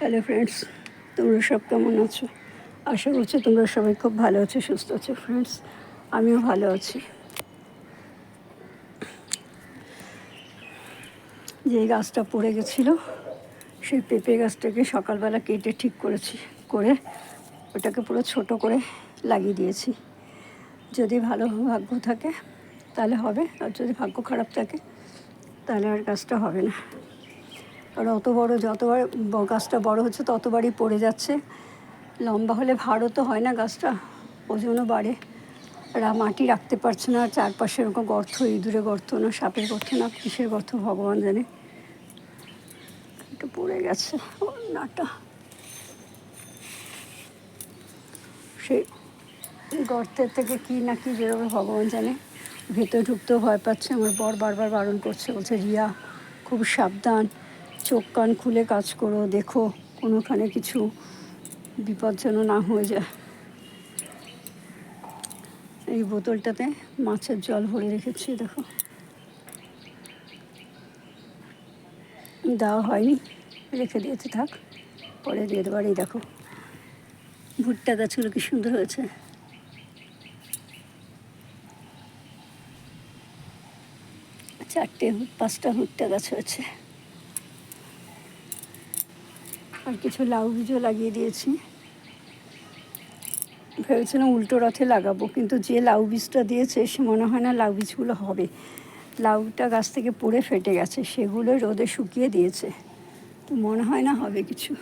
Hello friends, তোমরা সব কেমন আছো? আশা করছি তোমরা সবাই খুব ভালো আছো, সুস্থ আছো। ফ্রেন্ডস, আমিও ভালো আছি। যে গাছটা পড়ে গেছিলো, সেই পেঁপে গাছটাকে সকালবেলা কেটে ঠিক করেছি, করে ওটাকে পুরো ছোট করে লাগিয়ে দিয়েছি। যদি ভালো ভাগ্য থাকে তাহলে হবে, আর যদি ভাগ্য খারাপ থাকে তাহলে আর গাছটা হবে না। আর অত বড়, যতবার গাছটা বড় হচ্ছে ততবারই পড়ে যাচ্ছে। লম্বা হলে ভারও তো হয় না গাছটা, ওজনও বাড়ে। মাটি রাখতে পারছে না, চারপাশে এরকম গর্ত, ইঁদুরে গর্ত না সাপের গর্ত না কিসের গর্ত ভগবান জানে। একটু পড়ে গেছে নাটা, সেই গর্তের থেকে কি না কি বেরোবে ভগবান জানে। ভেতরে ঢুকতেও ভয় পাচ্ছে। আমার বর বারবার বারণ করছে, বলছে রিয়া খুব সাবধান, চোখ কান খুলে কাজ করো, দেখো কোনোখানে কিছু বিপদ যেন না হয়ে যায়। এই বোতলটাতে মাছের জল ভরে রেখেছি, দেখো দেওয়া হয়নি, রেখে দিয়েছে, থাক পরে দিয়ে দেবার। এই দেখো ভুট্টা গাছগুলো কি সুন্দর হয়েছে। পাঁচটা ভুট্টা গাছ হয়েছে। আর কিছু লাউ বীজও লাগিয়ে দিয়েছি। ভেবেছিলাম উল্টো রথে লাগাবো, কিন্তু যে লাউ বীজটা দিয়েছে সে মনে হয় না লাউ বীজগুলো হবে। লাউটা গাছ থেকে পড়ে ফেটে গেছে, সেগুলো রোদে শুকিয়ে দিয়েছে, তো মনে হয় না হবে কিছু।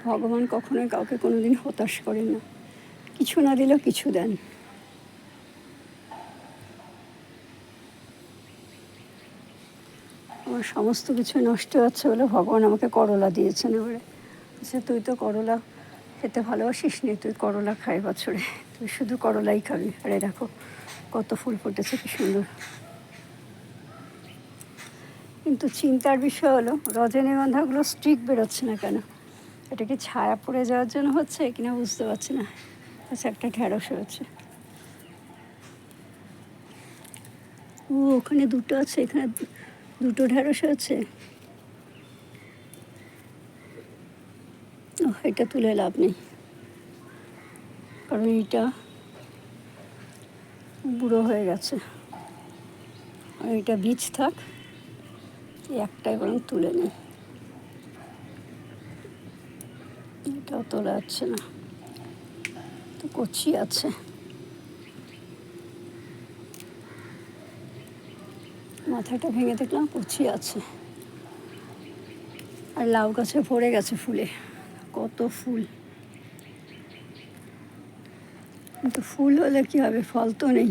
ভগবান কখনোই কাউকে কোনোদিন হতাশ করেন না, কিছু না দিলেও কিছু দেন। আমার সমস্ত কিছু নষ্ট হচ্ছে বলে ভগবান আমাকে করলা দিয়েছেন। এবারে আচ্ছা, তুই তো করলা খেতে ভালোবাসিস নি, তুই করলা খাই বছরে, তুই শুধু করলাই খাবি। আরে দেখো কত ফুল ফুটেছে, কি সুন্দর। কিন্তু চিন্তার বিষয় হলো রজনীগন্ধাগুলো স্টিক বেরোচ্ছে না কেন? এটা কি ছায়া পড়ে যাওয়ার জন্য হচ্ছে কিনা বুঝতে পারছি না। আচ্ছা, একটা ঢ্যাঁড়স হয়েছে। ও, ওখানে দুটো আছে, এখানে দুটো ঢ্যাঁড়স হয়েছে। ও, এটা তুলে লাভ নেই, কারণ এটা বুড়ো হয়ে গেছে। আর এটা বীজ থাক, একটাই বরং তুলে নিই। এটাও তোলা যাচ্ছে না, তো কচি আছে। মাথাটা ভেঙে দেখলাম কচি আছে। আর লাউ গাছে ভরে গেছে ফুলে, কত ফুল। কিন্তু ফুল হলে কি হবে, ফল তো নেই।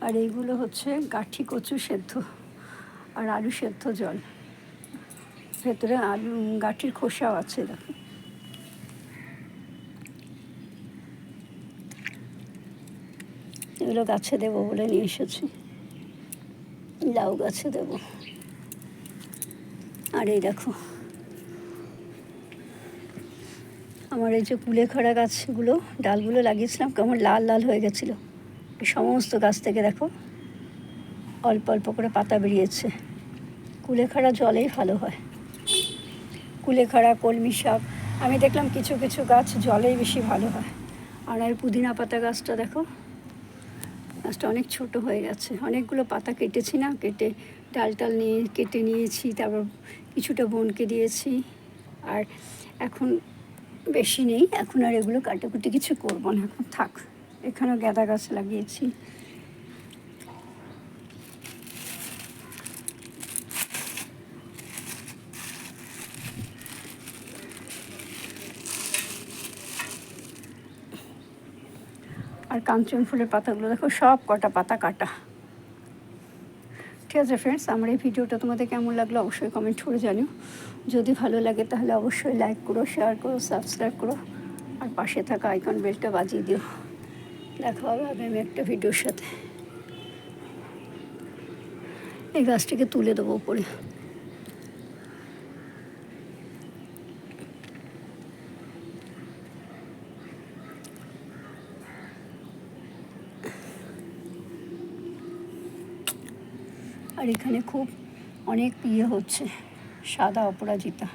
আর এইগুলো হচ্ছে গাঠি কচু সেদ্ধ আর আলু সেদ্ধ জল, ভেতরে আলু গাঠির খোসাও আছে। দেখো এগুলো গাছে দেবো বলে নিয়ে এসেছি, লাউ গাছে দেবো। আর এই দেখো আমার এই যে কুলেখাড়া গাছগুলো, ডালগুলো লাগিয়েছিলাম, কেমন লাল লাল হয়ে গেছিলো। সমস্ত গাছ থেকে দেখো অল্প অল্প করে পাতা বেরিয়েছে। কুলেখাড়া জলেই ভালো হয়। কুলেখাড়া, কলমি শাক, আমি দেখলাম কিছু কিছু গাছ জলেই বেশি ভালো হয়। আর এই পুদিনা পাতা গাছটা দেখো, গাছটা অনেক ছোট হয়ে গেছে। অনেকগুলো পাতা কেটেছি না, কেটে ডাল টাল নিয়ে কেটে নিয়েছি, তারপর কিছুটা বোনকে দিয়েছি। আর এখন বেশি নেই, এখন আর এগুলো কাটাকুটি কিছু করবো না, এখন থাক। এখানেও গাঁদা গাছ লাগিয়েছি। আর কাঞ্চন ফুলের পাতাগুলো দেখো, সব কটা পাতা কাটা। ঠিক আছে ফ্রেন্ডস, আমার এই ভিডিওটা তোমাদের কেমন লাগলো অবশ্যই কমেন্ট করে জানিও। যদি ভালো লাগে তাহলে অবশ্যই লাইক করো, শেয়ার করো, সাবস্ক্রাইব করো, আর পাশে থাকা আইকন বেলটা বাজিয়ে দিও। দেখা হবে আগামী একটা ভিডিওর সাথে। এই গাছটিকে তুলে দেবো উপরে। আর এখানে খুব অনেক ইয়ে হচ্ছে, সাদা অপরাজিতা।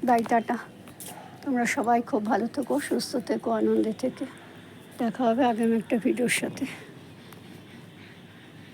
By, tata. তোমরা সবাই খুব ভালো থেকো, সুস্থ থেকো, আনন্দে থেকে। দেখা হবে আগামী একটা ভিডিওর সাথে।